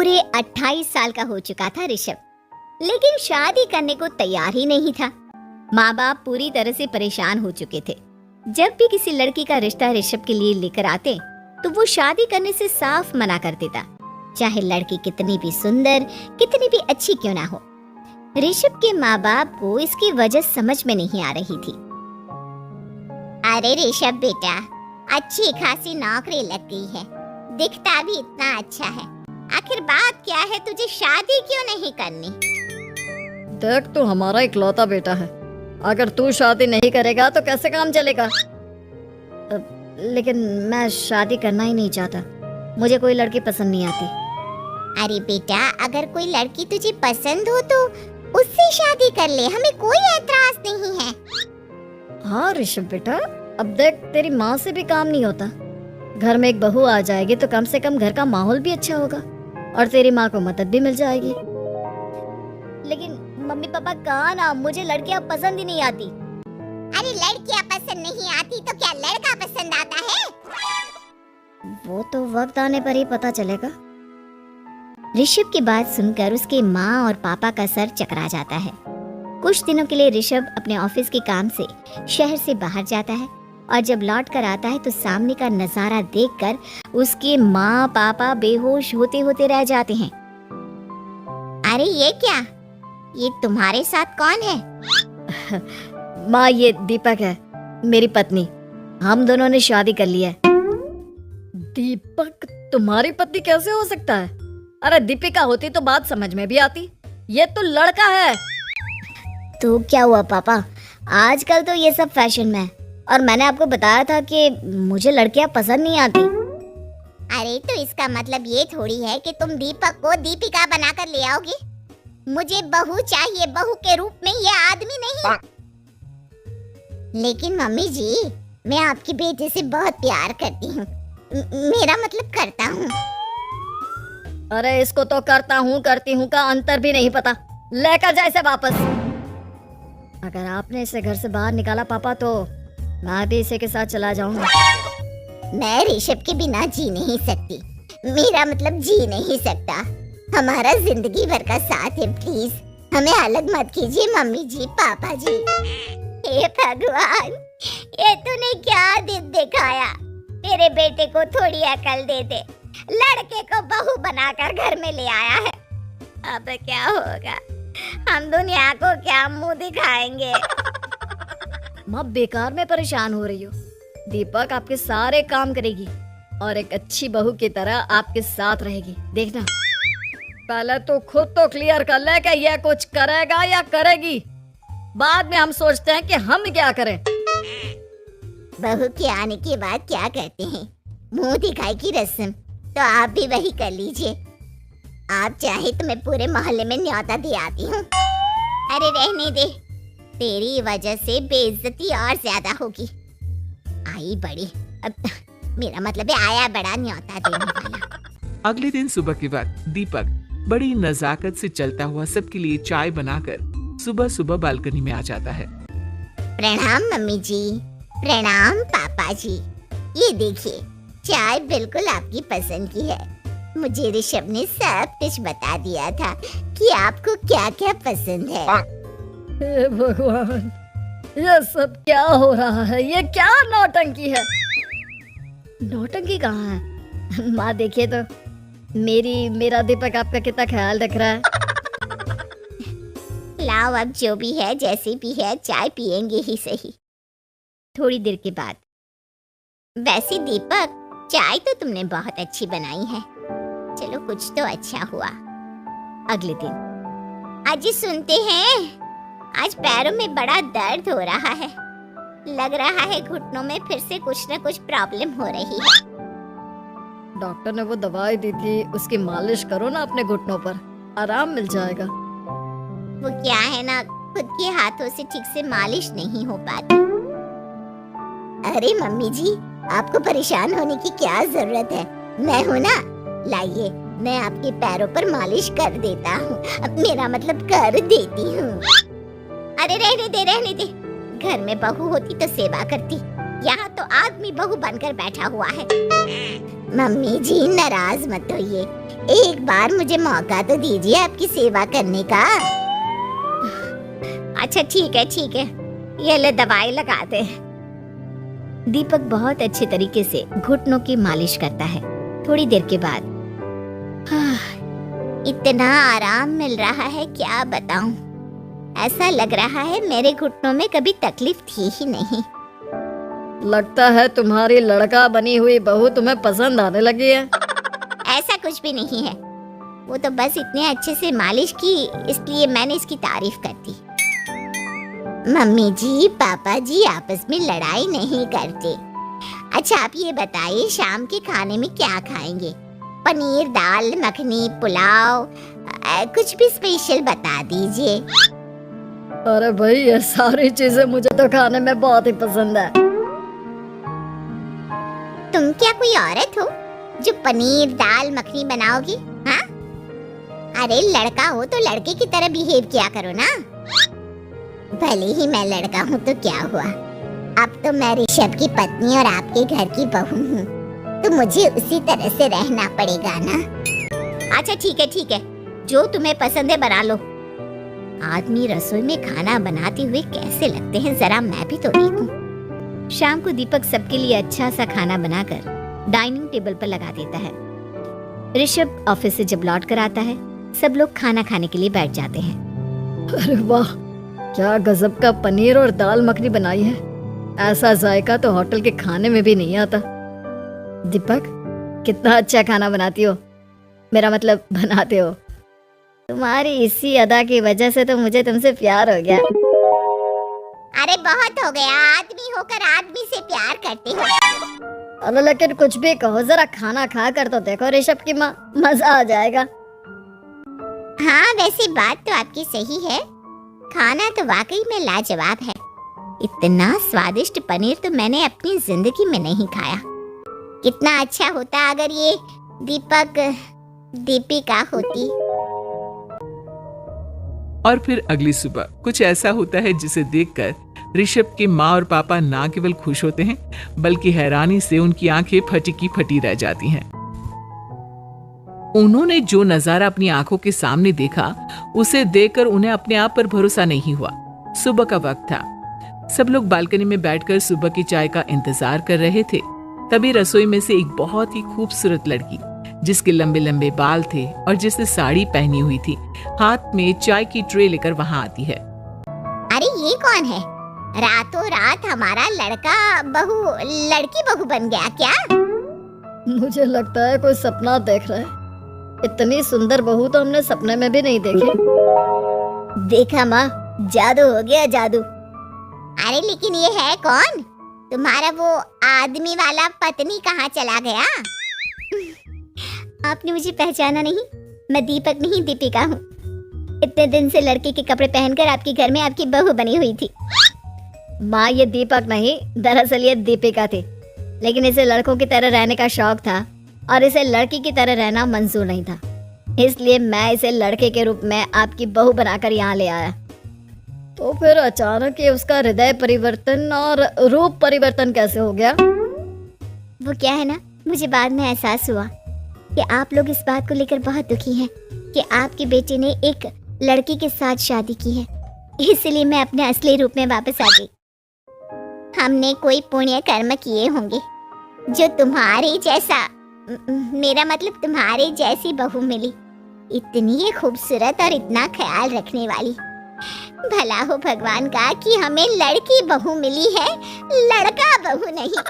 पूरे 28 साल का हो चुका था ऋषभ, लेकिन शादी करने को तैयार ही नहीं था। माँ बाप पूरी तरह से परेशान हो चुके थे। जब भी किसी लड़की का रिश्ता ऋषभ के लिए लेकर आते तो वो शादी करने से साफ मना कर देता, चाहे लड़की कितनी भी सुंदर, कितनी भी अच्छी क्यों ना हो। ऋषभ के माँ बाप को इसकी वजह समझ में नहीं आ रही थी। अरे ऋषभ बेटा, अच्छी खासी नौकरी लग गई है, दिखता भी इतना अच्छा है, आखिर बात क्या है, तुझे शादी क्यों नहीं करनी? देख, तू हमारा इकलौता बेटा है, अगर तू शादी नहीं करेगा तो कैसे काम चलेगा? लेकिन मैं शादी करना ही नहीं चाहता, मुझे कोई लड़की पसंद नहीं आती। अरे बेटा, अगर कोई लड़की तुझे पसंद हो तो उससे शादी कर ले, हमें कोई ऐतराज नहीं है। हाँ ऋषभ बेटा, अब देख, तेरी माँ से भी काम नहीं होता। घर में एक बहू आ जाएगी तो कम से कम घर का माहौल भी अच्छा होगा और तेरी माँ को मदद भी मिल जाएगी। लेकिन मम्मी पापा कहाँ ना, मुझे लड़कियाँ पसंद ही नहीं आती। अरे लड़कियाँ पसंद नहीं आती तो क्या लड़का पसंद आता है? वो तो वक्त आने पर ही पता चलेगा। ऋषभ की बात सुनकर उसके माँ और पापा का सर चकरा जाता है। कुछ दिनों के लिए ऋषभ अपने ऑफिस के काम से शहर से बाहर जाता है और जब लौट कर आता है तो सामने का नजारा देखकर उसके माँ पापा बेहोश होते होते रह जाते हैं। अरे ये क्या, ये तुम्हारे साथ कौन है? माँ, ये दीपक है, मेरी पत्नी। हम दोनों ने शादी कर ली है। दीपक तुम्हारी पत्नी कैसे हो सकता है? अरे दीपिका होती तो बात समझ में भी आती, ये तो लड़का है। तो क्या हुआ पापा, आजकल तो ये सब फैशन में है और मैंने आपको बताया था कि मुझे लड़कियां पसंद नहीं आती। अरे तो इसका मतलब ये थोड़ी है कि तुम दीपक को दीपिका बनाकर ले आओगे। मुझे बहू चाहिए, बहू के रूप में, ये आदमी नहीं। लेकिन मम्मी जी, मैं आपकी बेटे से बहुत प्यार करती हूँ, मेरा मतलब करता हूँ। अरे इसको तो करता हूँ करती हूँ का अंतर भी नहीं पता, लेकर जाए इसे वापस। अगर आपने इसे घर से बाहर निकाला पापा तो मैं भी इसे के साथ चला जाऊंगा। मैं ऋषभ के बिना जी नहीं सकती, मेरा मतलब जी नहीं सकता। हमारा जिंदगी भर का साथ है, प्लीज हमें अलग मत कीजिए मम्मी जी, पापा जी। हे भगवान, ये तूने क्या दिन दिखाया? तेरे बेटे को थोड़ी अकल दे दे, लड़के को बहू बनाकर घर में ले आया है। अब क्या होगा, हम दुनिया को क्या मुंह दिखाएंगे? माँ बेकार में परेशान हो रही हो, दीपक आपके सारे काम करेगी और एक अच्छी बहू की तरह आपके साथ रहेगी, देखना। पहले तो खुद तो क्लियर कर ले कि यह कुछ करेगा या करेगी, बाद में हम सोचते हैं कि हम क्या करें। बहू के आने के बाद क्या कहते हैं, मुंह दिखाई की रस्म, तो आप भी वही कर लीजिए। आप चाहे तो मैं पूरे मोहल्ले में न्योता दे आती हूँ। अरे रहने दे, तेरी वजह से बेइज्जती और ज्यादा होगी। आई बड़ी, अब मेरा मतलब है आया बड़ा न्योता देने वाला। अगले दिन सुबह के वक्त दीपक बड़ी नजाकत से चलता हुआ सबके लिए चाय बनाकर सुबह सुबह बालकनी में आ जाता है। प्रणाम मम्मी जी, प्रणाम पापा जी। ये देखिए, चाय बिल्कुल आपकी पसंद की है। मुझे ऋषभ ने सब कुछ बता दिया था कि आपको क्या क्या पसंद है। हे भगवान, ये सब क्या हो रहा है? ये क्या नौटंकी है? नौटंकी कहाँ है? माँ देखिए तो, मेरा दीपक आपका कितना ख्याल रख रहा है। लाओ, अब जो भी है, जैसी भी है, चाय पियेंगे ही सही। थोड़ी देर के बाद, वैसे दीपक, चाय तो तुमने बहुत अच्छी बनाई है, चलो कुछ तो अच्छा हुआ। अगले दिन, आज सुनते हैं, आज पैरों में बड़ा दर्द हो रहा है, लग रहा है घुटनों में फिर से कुछ न कुछ प्रॉब्लम हो रही है। डॉक्टर ने वो दवाई दी थी, उसकी मालिश करो ना अपने घुटनों पर, आराम मिल जाएगा। वो क्या है ना, खुद के हाथों से ठीक से मालिश नहीं हो पाती। अरे मम्मी जी, आपको परेशान होने की क्या जरूरत है, मैं हूँ ना, लाइए मैं आपके पैरों पर मालिश कर देता हूँ, मेरा मतलब कर देती हूँ। अरे रहने दे, रहने दे, घर में बहू होती तो सेवा करती, यहाँ तो आदमी बहू बनकर बैठा हुआ है। मम्मी जी नाराज मत होइए, एक बार मुझे मौका तो दीजिए आपकी सेवा करने का। अच्छा ठीक है, ये ले दवाई लगा दे। दीपक बहुत अच्छे तरीके से घुटनों की मालिश करता है। थोड़ी देर के बाद इतना आराम मिल रहा है क्या बताऊं। ऐसा लग रहा है मेरे घुटनों में कभी तकलीफ थी ही नहीं। लगता है तुम्हारी लड़का बनी हुई बहू तुम्हें पसंद आने लगी है। ऐसा कुछ भी नहीं है, वो तो बस इतने अच्छे से मालिश की इसलिए मैंने इसकी तारीफ कर दी। मम्मी जी पापा जी आपस में लड़ाई नहीं करते। अच्छा आप ये बताइए शाम के खाने में क्या खाएंगे? पनीर, दाल मखनी, पुलाव, कुछ भी स्पेशल बता दीजिए। अरे भाई ये सारी चीजें मुझे तो खाने में बहुत ही पसंद है। तुम क्या कोई औरत हो जो पनीर दाल मखनी बनाओगी? हाँ, अरे लड़का हो तो लड़के की तरह बिहेव किया करो ना। भले ही मैं लड़का हूँ तो क्या हुआ, अब तो मैं ऋषभ की पत्नी और आपके घर की बहू हूँ, तो मुझे उसी तरह से रहना पड़ेगा ना। अच्छा ठीक है, जो तुम्हें पसंद है बना लो। आदमी रसोई में खाना बनाते हुए कैसे लगते हैं, जरा मैं भी तो देखूं। शाम को दीपक सबके लिए अच्छा सा खाना बनाकर डाइनिंग टेबल पर लगा देता है। ऋषभ ऑफिस से जब लौट कर आता है, सब लोग खाना खाने के लिए बैठ जाते हैं। अरे वाह, क्या गजब का पनीर और दाल मखनी बनाई है। ऐसा जायका तो होटल के खाने में भी नहीं आता। दीपक कितना अच्छा खाना बनाती हो, मेरा मतलब बनाते हो। तुम्हारी इसी अदा की वजह से तो मुझे तुमसे प्यार हो गया। अरे बहुत हो गया, आदमी होकर आदमी से प्यार करते हो। अरे लेकिन कुछ भी कहो, जरा खाना खा कर तो देखो ऋषभ की माँ, मजा आ जाएगा। हाँ वैसे बात तो आपकी सही है, खाना तो वाकई में लाजवाब है। इतना स्वादिष्ट पनीर तो मैंने अपनी जिंदगी में नहीं खाया। कितना अच्छा होता अगर ये दीपक दीपिका होती। और फिर अगली सुबह कुछ ऐसा होता है जिसे देखकर ऋषभ के माँ और पापा ना केवल खुश होते हैं बल्कि हैरानी से उनकी आंखें फटी की फटी रह जाती हैं। उन्होंने जो नजारा अपनी आंखों के सामने देखा उसे देखकर उन्हें अपने आप पर भरोसा नहीं हुआ। सुबह का वक्त था, सब लोग बालकनी में बैठकर सुबह की चाय का इंतजार कर रहे थे। तभी रसोई में से एक बहुत ही खूबसूरत लड़की जिसके लंबे लंबे बाल थे और जिसने साड़ी पहनी हुई थी, हाथ में चाय की ट्रे लेकर वहां आती है। अरे ये कौन है? रातों रात हमारा लड़की बहू बन गया क्या? मुझे लगता है कोई सपना देख रहा है। इतनी सुंदर बहू तो हमने सपने में भी नहीं देखी। देखा माँ, जादू हो गया जादू। अरे लेकिन ये है कौन? तुम्हारा वो आदमी वाला पत्नी कहाँ चला गया? आपने मुझे पहचाना नहीं? मैं दीपक नहीं दीपिका हूँ। इतने दिन से लड़के के कपड़े पहनकर आपके घर में आपकी बहू बनी हुई थी। माँ ये दीपक नहीं, दरअसल ये दीपिका थी, लेकिन इसे लड़कों की तरह रहने का शौक था और इसे लड़की की तरह रहना मंजूर नहीं था, इसलिए मैं इसे लड़के के रूप में आपकी बहू बनाकर यहाँ ले आया। तो फिर अचानक ये उसका हृदय परिवर्तन और रूप परिवर्तन कैसे हो गया? वो क्या है ना, मुझे बाद में एहसास हुआ कि आप लोग इस बात को लेकर बहुत दुखी हैं कि आपके बेटे ने एक लड़की के साथ शादी की है, इसलिए मैं अपने असली रूप में वापस आ गई। हमने कोई पुण्य कर्म किए होंगे जो तुम्हारे जैसा, मेरा मतलब तुम्हारे जैसी बहू मिली, इतनी खूबसूरत और इतना ख्याल रखने वाली। भला हो भगवान का कि हमें लड़की बहू मिली है, लड़का बहू नहीं।